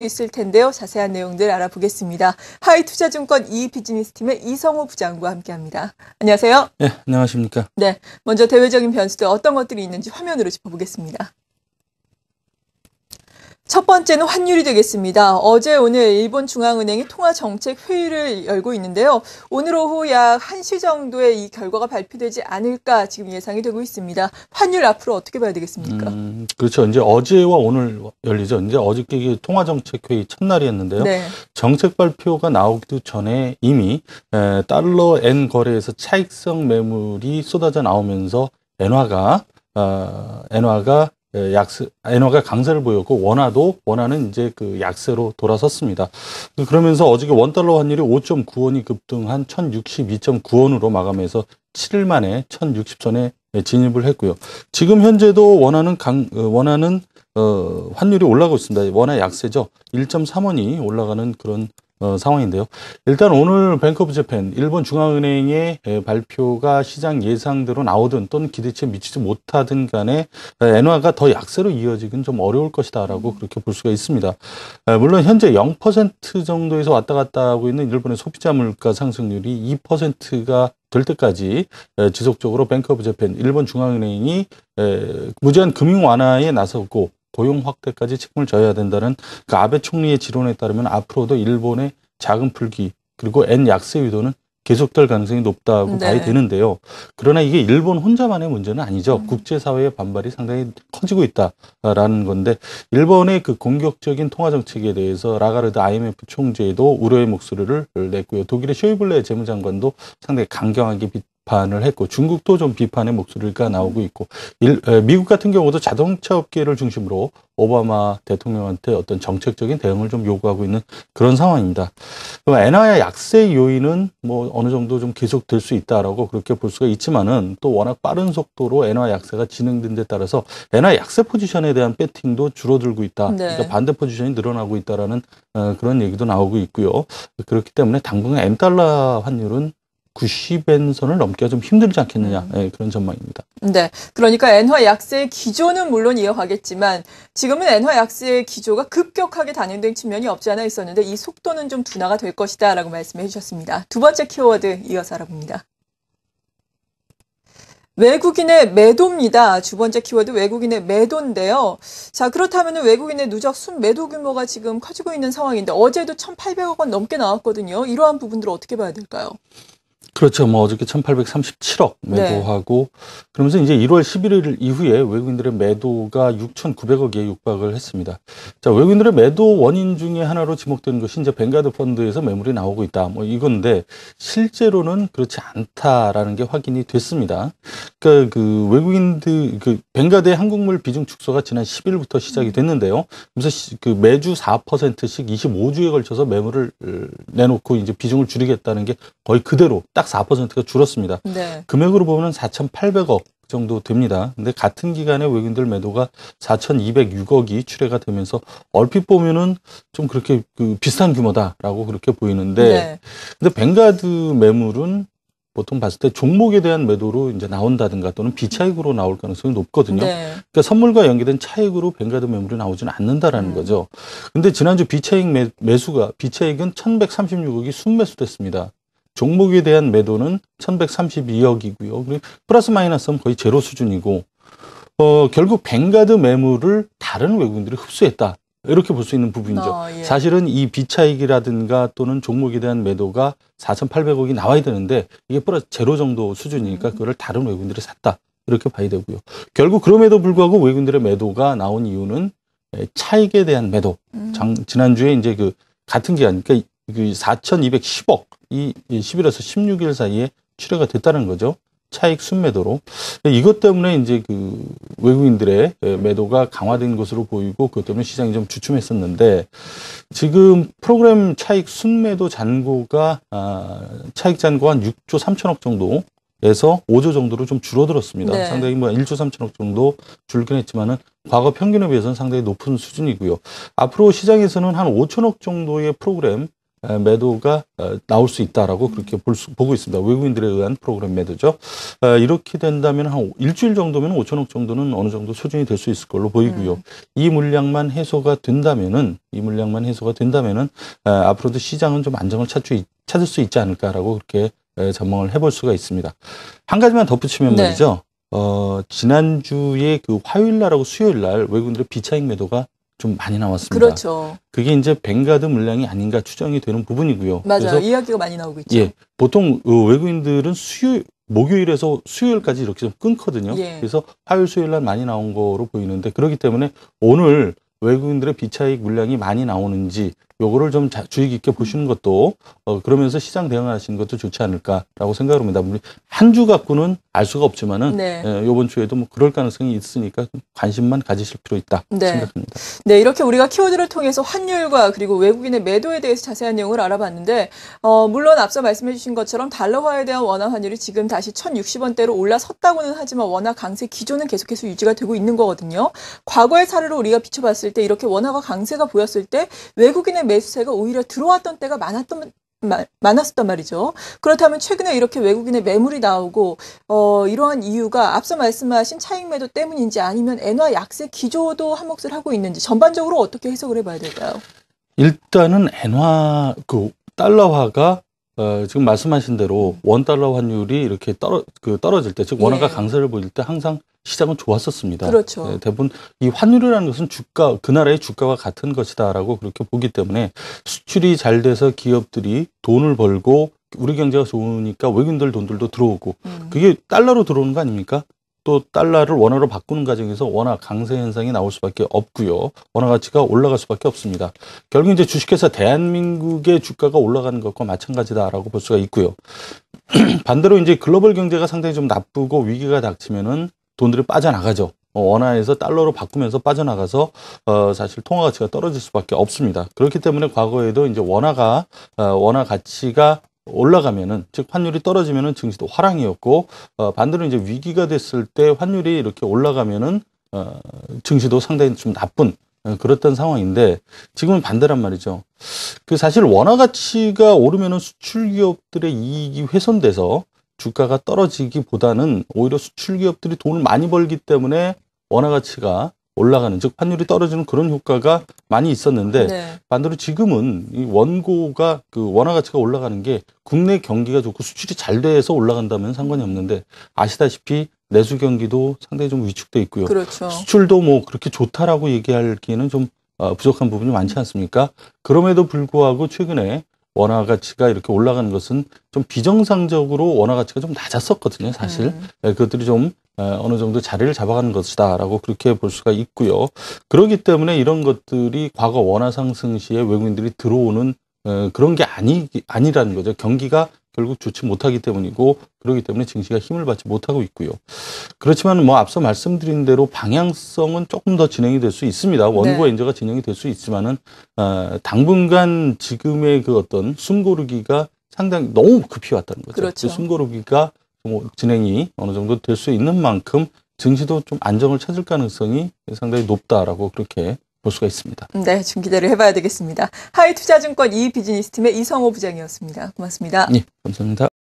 있을 텐데요. 자세한 내용들 알아보겠습니다. 하이투자증권 이비즈니스팀의 이성호 부장과 함께합니다. 안녕하세요. 네, 안녕하십니까. 네, 먼저 대외적인 변수들 어떤 것들이 있는지 화면으로 짚어보겠습니다. 첫 번째는 환율이 되겠습니다. 어제 오늘 일본 중앙은행이 통화정책회의를 열고 있는데요. 오늘 오후 약 1시 정도에 이 결과가 발표되지 않을까 지금 예상이 되고 있습니다. 환율 앞으로 어떻게 봐야 되겠습니까? 그렇죠. 이제 어제와 오늘 열리죠. 이제 어저께 통화정책회의 첫날이었는데요. 네. 정책 발표가 나오기도 전에 이미 달러 엔 거래에서 차익성 매물이 쏟아져 나오면서 엔화가 강세를 보였고 원화는 이제 그 약세로 돌아섰습니다. 그러면서 어저께 원달러 환율이 5.9원이 급등한 1062.9원으로 마감해서 7일 만에 1060선에 진입을 했고요. 지금 현재도 원화는 환율이 올라가고 있습니다. 원화 약세죠. 1.3원이 올라가는 그런 상황인데요. 일단 오늘 뱅크 오브 재팬, 일본 중앙은행의 발표가 시장 예상대로 나오든 또는 기대치에 미치지 못하든 간에 엔화가 더 약세로 이어지긴 좀 어려울 것이다라고 그렇게 볼 수가 있습니다. 물론 현재 0% 정도에서 왔다 갔다 하고 있는 일본의 소비자 물가 상승률이 2%가 될 때까지 지속적으로 뱅크 오브 재팬, 일본 중앙은행이 무제한 금융 완화에 나섰고 고용 확대까지 책임을 져야 된다는 그 아베 총리의 지론에 따르면 앞으로도 일본의 자금 풀기 그리고 엔 약세 유도는 계속될 가능성이 높다고 봐야 되는데요. 그러나 이게 일본 혼자만의 문제는 아니죠. 국제사회의 반발이 상당히 커지고 있다라는 건데 일본의 그 공격적인 통화정책에 대해서 라가르드 IMF 총재도 우려의 목소리를 냈고요. 독일의 쇼이블레 재무장관도 상당히 강경하게 비판을 했고 중국도 좀 비판의 목소리가 나오고 있고 미국 같은 경우도 자동차 업계를 중심으로 오바마 대통령한테 어떤 정책적인 대응을 좀 요구하고 있는 그런 상황입니다. 엔화의 약세 요인은 뭐 어느 정도 좀 계속될 수 있다라고 그렇게 볼 수가 있지만은 또 워낙 빠른 속도로 엔화 약세가 진행된 데 따라서 엔화 약세 포지션에 대한 배팅도 줄어들고 있다. 그러니까 반대 포지션이 늘어나고 있다라는 그런 얘기도 나오고 있고요. 그렇기 때문에 당분간 엔달러 환율은 90엔 선을 넘기가 좀 힘들지 않겠느냐 그런 전망입니다. 네, 그러니까 엔화 약세의 기조는 물론 이어가겠지만 지금은 엔화 약세의 기조가 급격하게 단행된 측면이 없지 않아 있었는데 이 속도는 좀 둔화가 될 것이다 라고 말씀해 주셨습니다. 두 번째 키워드 이어서 알아봅니다. 외국인의 매도입니다. 두 번째 키워드 외국인의 매도인데요. 자, 그렇다면 외국인의 누적 순매도 규모가 지금 커지고 있는 상황인데 어제도 1,800억 원 넘게 나왔거든요. 이러한 부분들을 어떻게 봐야 될까요? 그렇죠. 뭐 어저께 1,837억 매도하고 그러면서 이제 1월 11일 이후에 외국인들의 매도가 6,900억에 육박을 했습니다. 자, 외국인들의 매도 원인 중에 하나로 지목되는 것이 이제 뱅가드 펀드에서 매물이 나오고 있다. 뭐 이건데 실제로는 그렇지 않다라는 게 확인이 됐습니다. 그러니까 그 외국인들 그 뱅가드의 한국물 비중 축소가 지난 10일부터 시작이 됐는데요. 그래서 그 매주 4%씩 25주에 걸쳐서 매물을 내놓고 이제 비중을 줄이겠다는 게 거의 그대로 딱 4%가 줄었습니다. 금액으로 보면 4,800억 정도 됩니다. 근데 같은 기간에 외국인들 매도가 4,206억이 출회가 되면서 얼핏 보면은 좀 그렇게 그 비슷한 규모다라고 그렇게 보이는데 근데 뱅가드 매물은 보통 봤을 때 종목에 대한 매도로 이제 나온다든가 또는 비차익으로 나올 가능성이 높거든요. 그러니까 선물과 연계된 차익으로 뱅가드 매물이 나오지는 않는다라는 거죠. 근데 지난주 비차익 매수가 비차익은 1,136억이 순매수됐습니다. 종목에 대한 매도는 1,132억이고요. 그리고 플러스 마이너스는 거의 제로 수준이고 결국 뱅가드 매물을 다른 외국인들이 흡수했다. 이렇게 볼 수 있는 부분이죠. 사실은 이 비차익이라든가 또는 종목에 대한 매도가 4,800억이 나와야 되는데 이게 플러스 제로 정도 수준이니까 그거를 다른 외국인들이 샀다. 이렇게 봐야 되고요. 결국 그럼에도 불구하고 외국인들의 매도가 나온 이유는 차익에 대한 매도. 지난주에 이제 그 같은 기간, 그러니까 그 4,210억 이 11에서 16일 사이에 출회가 됐다는 거죠. 차익 순매도로. 이것 때문에 이제 그 외국인들의 매도가 강화된 것으로 보이고 그것 때문에 시장이 좀 주춤했었는데 지금 프로그램 차익 순매도 잔고가 차익 잔고가 한 6조 3천억 정도에서 5조 정도로 좀 줄어들었습니다. 상당히 뭐 1조 3천억 정도 줄긴 했지만은 과거 평균에 비해서는 상당히 높은 수준이고요. 앞으로 시장에서는 한 5천억 정도의 프로그램 매도가 나올 수 있다라고 그렇게 보고 있습니다. 외국인들에 의한 프로그램 매도죠. 이렇게 된다면 한 일주일 정도면 5천억 정도는 어느 정도 소진이 될 수 있을 걸로 보이고요. 이 물량만 해소가 된다면은 앞으로도 시장은 좀 안정을 찾을 수 있지 않을까라고 그렇게 전망을 해볼 수가 있습니다. 한 가지만 덧붙이면 네. 말이죠. 지난주에 그 화요일 날하고 수요일 날 외국인들의 비차익 매도가 좀 많이 나왔습니다. 그렇죠. 그게 이제 뱅가드 물량이 아닌가 추정이 되는 부분이고요. 맞아요. 그래서 이야기가 많이 나오고 있죠. 예, 보통 외국인들은 목요일에서 수요일까지 이렇게 좀 끊거든요. 예. 그래서 화요일, 수요일 날 많이 나온 거로 보이는데 그렇기 때문에 오늘 외국인들의 비차익 물량이 많이 나오는지 요거를 좀 주의 깊게 보시는 것도 그러면서 시장 대응하시는 것도 좋지 않을까라고 생각을 합니다. 한 주 갖고는 알 수가 없지만은 네. 이번 주에도 뭐 그럴 가능성이 있으니까 관심만 가지실 필요 있다 생각합니다. 네, 이렇게 우리가 키워드를 통해서 환율과 그리고 외국인의 매도에 대해서 자세한 내용을 알아봤는데 물론 앞서 말씀해 주신 것처럼 달러화에 대한 원화 환율이 지금 다시 1,060원대로 올라섰다고는 하지만 원화 강세 기조는 계속해서 유지가 되고 있는 거거든요. 과거의 사례로 우리가 비춰봤을 때 이렇게 원화가 강세가 보였을 때 외국인의 매수세가 오히려 들어왔던 때가 많았었단 말이죠. 그렇다면 최근에 이렇게 외국인의 매물이 나오고 이러한 이유가 앞서 말씀하신 차익 매도 때문인지 아니면 엔화 약세 기조도 한몫을 하고 있는지 전반적으로 어떻게 해석을 해봐야 될까요? 일단은 엔화 달러화가 지금 말씀하신 대로 원달러 환율이 이렇게 떨어질 때, 즉 원화가 강세를 보일 때 항상 시장은 좋았었습니다. 그렇죠. 대부분 이 환율이라는 것은 그 나라의 주가와 같은 것이다라고 그렇게 보기 때문에 수출이 잘 돼서 기업들이 돈을 벌고 우리 경제가 좋으니까 외국인들 돈들도 들어오고 그게 달러로 들어오는 거 아닙니까? 또 달러를 원화로 바꾸는 과정에서 원화 강세 현상이 나올 수밖에 없고요. 원화 가치가 올라갈 수밖에 없습니다. 결국 이제 주식회사 대한민국의 주가가 올라가는 것과 마찬가지다라고 볼 수가 있고요. 반대로 이제 글로벌 경제가 상당히 좀 나쁘고 위기가 닥치면은 돈들이 빠져나가죠. 원화에서 달러로 바꾸면서 빠져나가서 사실 통화 가치가 떨어질 수밖에 없습니다. 그렇기 때문에 과거에도 이제 원화 가치가 올라가면은, 즉 환율이 떨어지면은 증시도 화랑이었고, 반대로 이제 위기가 됐을 때 환율이 이렇게 올라가면은 증시도 상당히 좀 나쁜 그랬던 상황인데 지금은 반대란 말이죠. 사실 원화 가치가 오르면은 수출 기업들의 이익이 훼손돼서 주가가 떨어지기보다는 오히려 수출 기업들이 돈을 많이 벌기 때문에 원화 가치가 올라가는, 즉 환율이 떨어지는 그런 효과가 많이 있었는데 반대로 지금은 이 원화 가치가 올라가는 게 국내 경기가 좋고 수출이 잘 돼서 올라간다면 상관이 없는데 아시다시피 내수 경기도 상당히 좀 위축돼 있고요. 그렇죠. 수출도 뭐 그렇게 좋다라고 얘기하기에는 좀 부족한 부분이 많지 않습니까? 그럼에도 불구하고 최근에 원화 가치가 이렇게 올라가는 것은 좀 비정상적으로 원화 가치가 좀 낮았었거든요, 사실. 그것들이 좀 어느 정도 자리를 잡아가는 것이다라고 그렇게 볼 수가 있고요. 그렇기 때문에 이런 것들이 과거 원화 상승 시에 외국인들이 들어오는 그런 게 아니라는 거죠. 경기가 결국 좋지 못하기 때문이고, 그렇기 때문에 증시가 힘을 받지 못하고 있고요. 그렇지만 뭐 앞서 말씀드린 대로 방향성은 조금 더 진행이 될 수 있습니다. 원고 엔저가 진행이 될 수 있지만은 당분간 지금의 그 어떤 숨고르기가 상당히 너무 급히 왔다는 거죠. 그렇죠. 그 숨고르기가 진행이 어느 정도 될 수 있는 만큼 증시도 좀 안정을 찾을 가능성이 상당히 높다라고 그렇게 볼 수가 있습니다. 네, 좀 기대를 해봐야 되겠습니다. 하이투자증권 이비즈니스팀의 이성호 부장이었습니다. 고맙습니다. 네, 감사합니다.